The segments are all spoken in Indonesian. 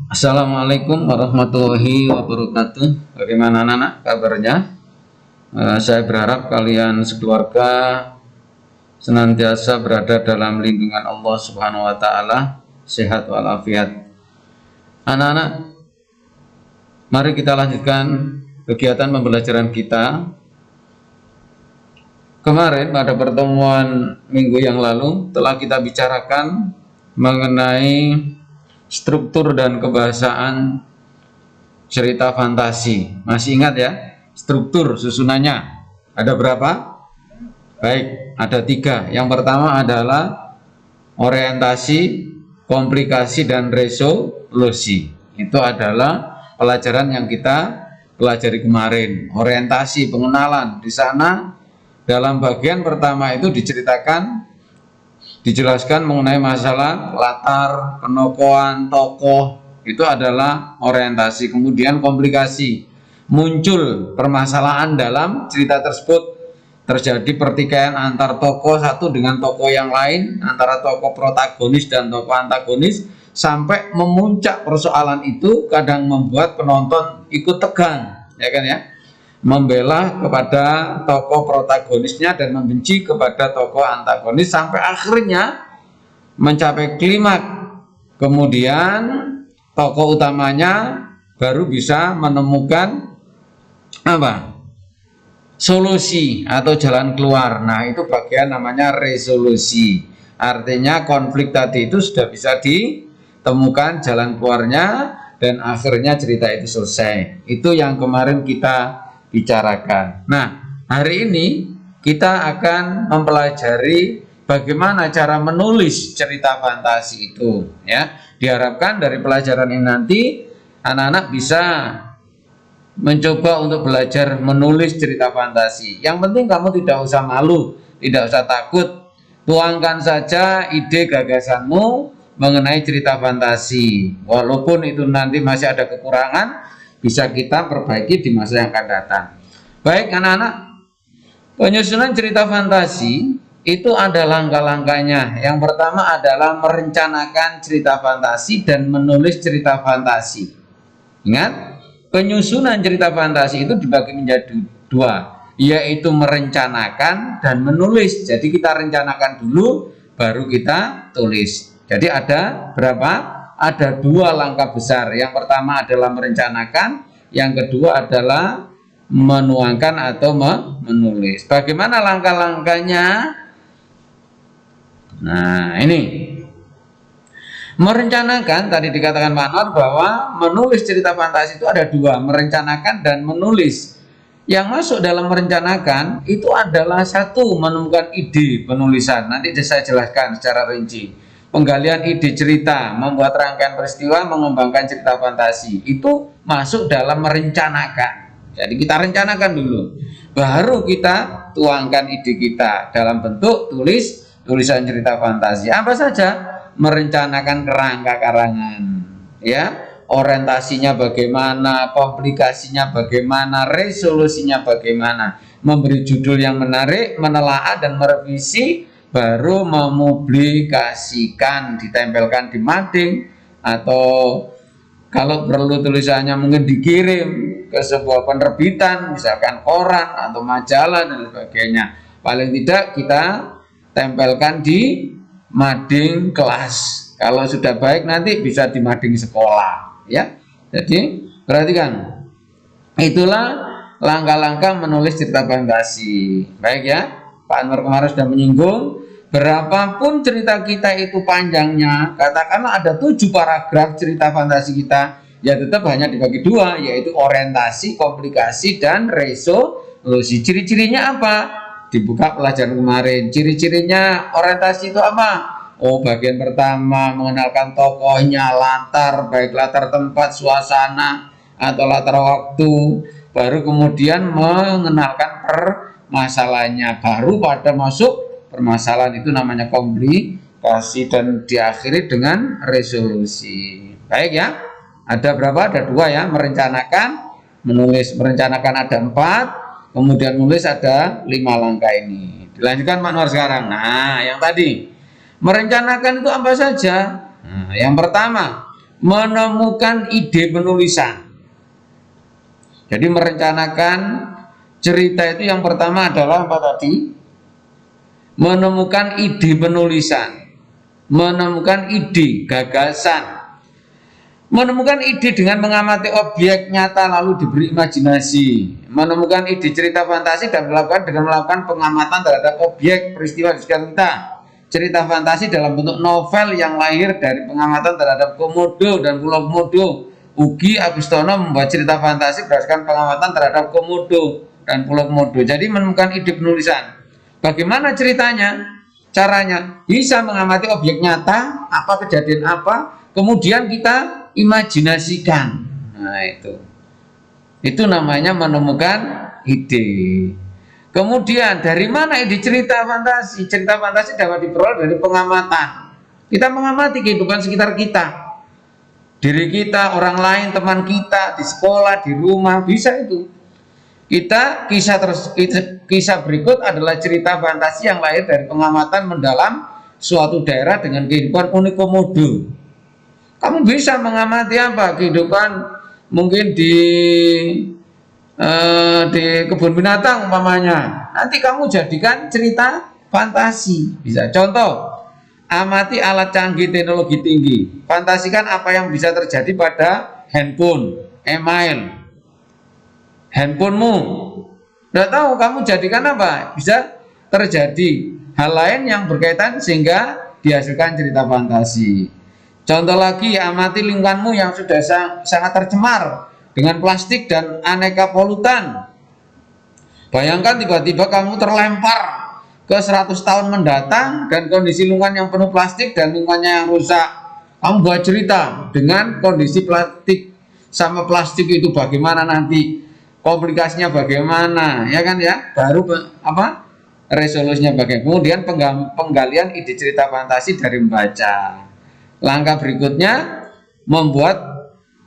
Assalamualaikum warahmatullahi wabarakatuh. Bagaimana anak-anak kabarnya? Saya berharap kalian sekeluarga senantiasa berada dalam lindungan Allah Subhanahu wa Ta'ala, sehat walafiat. Anak-anak, mari kita lanjutkan kegiatan pembelajaran kita. Kemarin pada pertemuan minggu yang lalu telah kita bicarakan mengenai struktur dan kebahasaan cerita fantasi. Masih ingat ya? Struktur susunannya ada berapa? Baik, ada 3. Yang pertama adalah orientasi, komplikasi, dan resolusi. Itu adalah pelajaran yang kita pelajari kemarin. Orientasi, pengenalan. Di sana dalam bagian pertama itu dijelaskan mengenai masalah latar, penokohan, tokoh, itu adalah orientasi. Kemudian komplikasi, muncul permasalahan dalam cerita tersebut, terjadi pertikaian antar tokoh satu dengan tokoh yang lain, antara tokoh protagonis dan tokoh antagonis, sampai memuncak persoalan itu kadang membuat penonton ikut tegang, ya kan ya, membela kepada tokoh protagonisnya dan membenci kepada tokoh antagonis sampai akhirnya mencapai klimaks. Kemudian tokoh utamanya baru bisa menemukan solusi atau jalan keluar. Nah, itu bagian namanya resolusi. Artinya konflik tadi itu sudah bisa ditemukan jalan keluarnya dan akhirnya cerita itu selesai. Itu yang kemarin kita bicarakan. Nah, hari ini kita akan mempelajari bagaimana cara menulis cerita fantasi itu, ya. Diharapkan dari pelajaran ini nanti anak-anak bisa mencoba untuk belajar menulis cerita fantasi. Yang penting kamu tidak usah malu, tidak usah takut. Tuangkan saja ide gagasanmu mengenai cerita fantasi. Walaupun itu nanti masih ada kekurangan, bisa kita perbaiki di masa yang akan datang. Baik anak-anak, penyusunan cerita fantasi itu ada langkah-langkahnya. Yang pertama adalah merencanakan cerita fantasi dan menulis cerita fantasi. Ingat, penyusunan cerita fantasi itu dibagi menjadi 2, yaitu merencanakan dan menulis. Jadi kita rencanakan dulu, baru kita tulis. Jadi ada berapa? Ada 2 langkah besar. Yang pertama adalah merencanakan, yang kedua adalah menuangkan atau menulis. Bagaimana langkah-langkahnya? Nah, ini merencanakan, tadi dikatakan Pak Anwar bahwa menulis cerita fantasi itu ada 2, merencanakan dan menulis. Yang masuk dalam merencanakan itu adalah 1, menemukan ide penulisan. Nanti saya jelaskan secara rinci. Penggalian ide cerita, membuat rangkaian peristiwa, mengembangkan cerita fantasi, itu masuk dalam merencanakan. Jadi kita rencanakan dulu, baru kita tuangkan ide kita dalam bentuk tulisan cerita fantasi. Apa saja? Merencanakan kerangka karangan, ya, orientasinya bagaimana, komplikasinya bagaimana, resolusinya bagaimana, memberi judul yang menarik, menelaah dan merevisi, baru mempublikasikan, ditempelkan di mading, atau kalau perlu tulisannya mungkin dikirim ke sebuah penerbitan, misalkan koran atau majalah dan sebagainya. Paling tidak kita tempelkan di mading kelas. Kalau sudah baik nanti bisa di mading sekolah, ya. Jadi perhatikan, itulah langkah-langkah menulis cerita fantasi. Baik ya, Pak Anwar kemarin sudah menyinggung, berapapun cerita kita itu panjangnya, katakanlah ada 7 paragraf cerita fantasi kita, ya tetap hanya dibagi 2, yaitu orientasi, komplikasi, dan resolusi. Ciri-cirinya apa? Dibuka pelajaran kemarin. Ciri-cirinya orientasi itu apa? Oh, bagian pertama mengenalkan tokohnya, latar, baik latar tempat, suasana, atau latar waktu. Baru kemudian mengenalkan permasalahannya. Baru pada masuk permasalahan, itu namanya komplikasi, dan diakhiri dengan resolusi. Baik ya, ada berapa? Ada 2 ya, merencanakan, menulis. Merencanakan ada 4, kemudian menulis ada 5 langkah ini. Dilanjutkan Pak Nur sekarang. Nah, yang tadi merencanakan itu apa saja? Nah, yang pertama, menemukan ide penulisan. Jadi merencanakan cerita itu yang pertama adalah apa tadi? Menemukan ide penulisan, menemukan ide gagasan, menemukan ide dengan mengamati objek nyata lalu diberi imajinasi, menemukan ide cerita fantasi dan melakukan pengamatan terhadap objek peristiwa di sekitar kita. Cerita fantasi dalam bentuk novel yang lahir dari pengamatan terhadap Komodo dan Pulau Komodo. Ugi Agustono membuat cerita fantasi berdasarkan pengamatan terhadap Komodo dan Pulau Komodo. Jadi menemukan ide penulisan. Bagaimana ceritanya? Caranya bisa mengamati objek nyata, apa kejadian apa, kemudian kita imajinasikan. Nah, itu namanya menemukan ide. Kemudian dari mana ide cerita fantasi? Cerita fantasi dapat diperoleh dari pengamatan. Kita mengamati kehidupan sekitar kita, diri kita, orang lain, teman kita, di sekolah, di rumah, bisa itu. Kisah berikut adalah cerita fantasi yang lahir dari pengamatan mendalam suatu daerah dengan kehidupan unik Komodo. Kamu bisa mengamati apa? Kehidupan mungkin di kebun binatang umpamanya. Nanti kamu jadikan cerita fantasi. Bisa. Contoh, amati alat canggih teknologi tinggi. Fantasikan apa yang bisa terjadi pada handphone, email, handphonemu. Udah tahu kamu jadikan apa? Bisa terjadi hal lain yang berkaitan sehingga dihasilkan cerita fantasi. Contoh lagi, amati lingkunganmu yang sudah sangat tercemar dengan plastik dan aneka polutan. Bayangkan tiba-tiba kamu terlempar ke 100 tahun mendatang dan kondisi lingkungan yang penuh plastik dan lingkungannya yang rusak. Kamu buat cerita dengan kondisi plastik sama plastik itu bagaimana nanti, komplikasinya bagaimana, ya kan ya? Baru resolusinya bagaimana. Kemudian penggalian ide cerita fantasi dari membaca. Langkah berikutnya membuat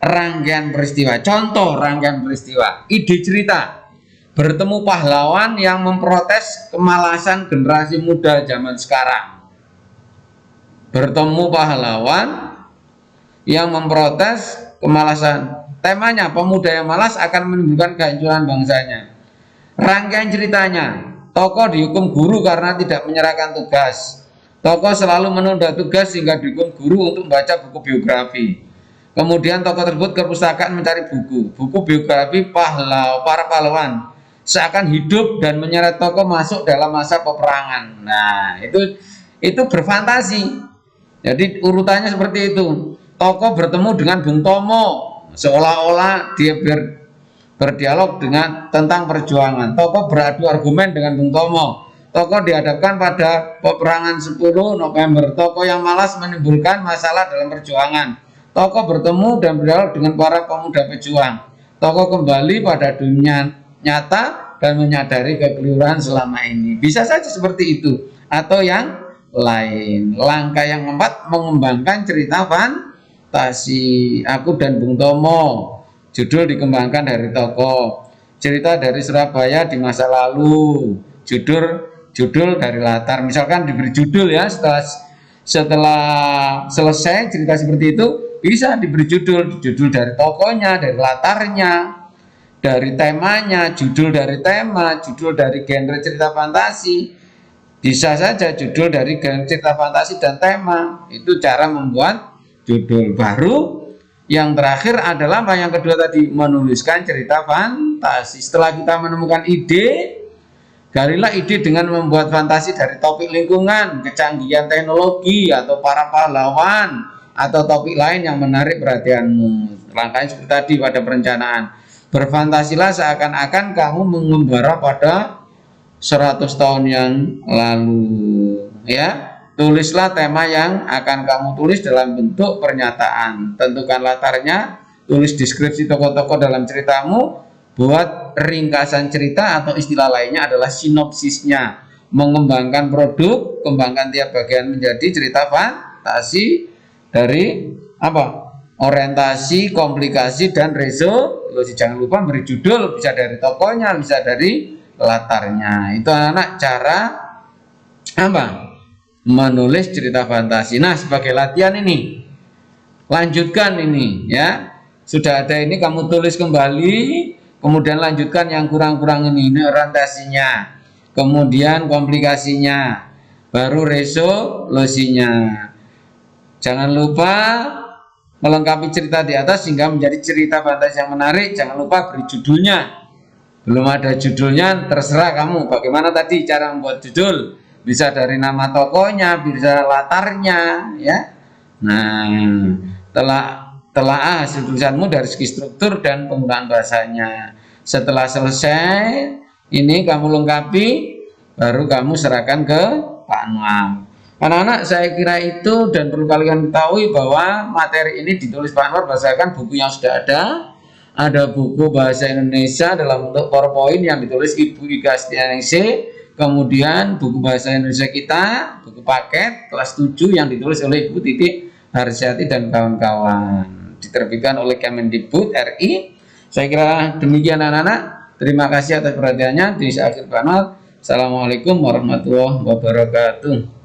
rangkaian peristiwa. Contoh rangkaian peristiwa. Ide cerita. Bertemu pahlawan yang memprotes kemalasan generasi muda zaman sekarang. Bertemu pahlawan yang memprotes kemalasan. Temanya, pemuda yang malas akan menimbulkan kehancuran bangsanya. Rangkaian ceritanya, tokoh dihukum guru karena tidak menyerahkan tugas. Tokoh selalu menunda tugas sehingga dihukum guru untuk membaca buku biografi. Kemudian tokoh tersebut ke perpustakaan mencari buku biografi para pahlawan. Seakan hidup dan menyeret tokoh masuk dalam masa peperangan. Nah, itu berfantasi. Jadi urutannya seperti itu. Tokoh bertemu dengan Bung Tomo, seolah-olah dia berdialog tentang perjuangan. Tokoh beradu argumen dengan Bung Tomo. Tokoh dihadapkan pada peperangan 10 November. Tokoh yang malas menimbulkan masalah dalam perjuangan. Tokoh bertemu dan berdialog dengan para pemuda pejuang. Tokoh kembali pada dunia nyata dan menyadari kekeliruan selama ini. Bisa saja seperti itu atau yang lain. Langkah yang keempat, mengembangkan cerita fantasi. Aku dan Bung Tomo. Judul dikembangkan dari tokoh. Cerita dari Surabaya di masa lalu. Judul dari latar. Misalkan diberi judul ya, setelah selesai cerita seperti itu bisa diberi judul dari tokohnya, dari latarnya, dari temanya, judul dari tema, judul dari genre cerita fantasi. Bisa saja judul dari genre cerita fantasi dan tema. Itu cara membuat judul baru. Yang terakhir adalah apa? Yang kedua tadi, menuliskan cerita fantasi. Setelah kita menemukan ide, galilah ide dengan membuat fantasi dari topik lingkungan, kecanggihan teknologi, atau para pahlawan, atau topik lain yang menarik perhatianmu. Langkahnya seperti tadi pada perencanaan. Berfantasilah seakan-akan kamu mengembara pada 100 tahun yang lalu, ya. Tulislah tema yang akan kamu tulis dalam bentuk pernyataan. Tentukan latarnya, tulis deskripsi tokoh-tokoh dalam ceritamu, buat ringkasan cerita atau istilah lainnya adalah sinopsisnya. Mengembangkan produk, kembangkan tiap bagian menjadi cerita fantasi dari apa? Orientasi, komplikasi, dan resolusi. Jangan lupa beri judul, bisa dari tokohnya, bisa dari latarnya. Itu anak cara apa? Menulis cerita fantasi. Nah, sebagai latihan ini, lanjutkan ini ya. Sudah ada ini kamu tulis kembali, kemudian lanjutkan yang kurang-kurang ini orientasinya, kemudian komplikasinya, baru resolusinya. Jangan lupa melengkapi cerita di atas sehingga menjadi cerita fantasi yang menarik. Jangan lupa beri judulnya. Belum ada judulnya, terserah kamu. Bagaimana tadi cara membuat judul? Bisa dari nama tokohnya, bisa latarnya, ya. Nah, telah hasil tulisanmu dari segi struktur dan penggunaan bahasanya. Setelah selesai, ini kamu lengkapi, baru kamu serahkan ke Pak Anwar. Anak-anak, saya kira itu, dan perlu kalian ketahui bahwa materi ini ditulis Pak Anwar berdasarkan buku yang sudah ada. Ada buku bahasa Indonesia dalam bentuk PowerPoint yang ditulis Ibu Ika Astianingsih, kemudian buku bahasa Indonesia kita, buku paket kelas 7 yang ditulis oleh Ibu Titik Harsyati dan kawan-kawan, diterbitkan oleh Kemendikbud RI. Saya kira demikian anak-anak. Terima kasih atas perhatiannya. Di akhir panel. Assalamualaikum warahmatullahi wabarakatuh.